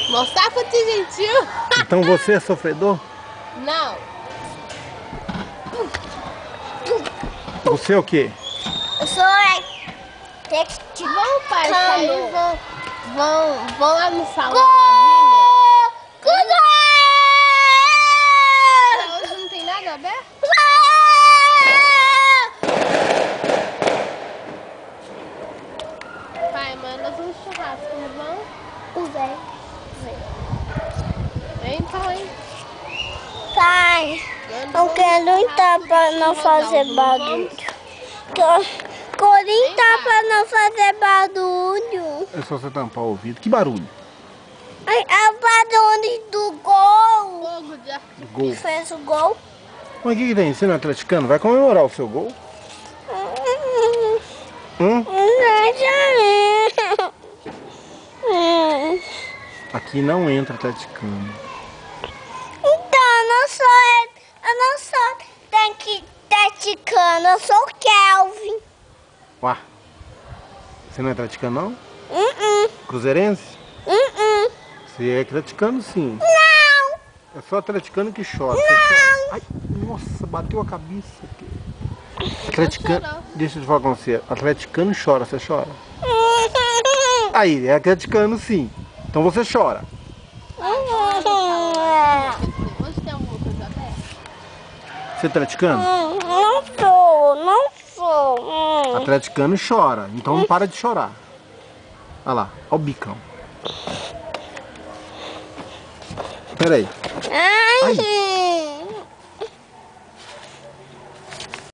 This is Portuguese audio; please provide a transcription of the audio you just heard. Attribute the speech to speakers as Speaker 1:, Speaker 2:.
Speaker 1: Mostrar pra ti, gentil.
Speaker 2: Então você é sofredor?
Speaker 1: Não.
Speaker 2: Você é o quê?
Speaker 3: Eu sou
Speaker 1: Vão, pai, sair, vão lá no salão. Hoje não tem nada aberto? Pai, manda um churrasco, não vão? Vem, pai.
Speaker 3: Pai, eu quero entrar pra não fazer barulho. Quero entrar pra não fazer barulho.
Speaker 2: É só você tampar o ouvido. Que barulho?
Speaker 3: É o barulho do gol.
Speaker 1: Fogo de
Speaker 2: Do gol.
Speaker 3: Que fez o gol.
Speaker 2: Mas o que tem? Você não é atleticano? Vai comemorar o seu gol? Aqui não entra atleticano.
Speaker 3: Então, eu não sou atleticano, eu sou o Kelvin.
Speaker 2: Uá, você não é atleticano não? Cruzeirense? Você é atleticano sim.
Speaker 3: Não!
Speaker 2: É só atleticano que chora. Você chora. Ai, nossa, bateu a cabeça aqui. Atleticano, deixa eu falar com você. Atleticano chora, você chora? Aí, é atleticano sim. Então você chora.
Speaker 1: Hoje tem alguma coisa aberta?
Speaker 2: Você é atleticano?
Speaker 3: Não sou.
Speaker 2: Atleticano chora, então não para de chorar. Olha lá, olha o bicão. Pera aí.
Speaker 3: Ai.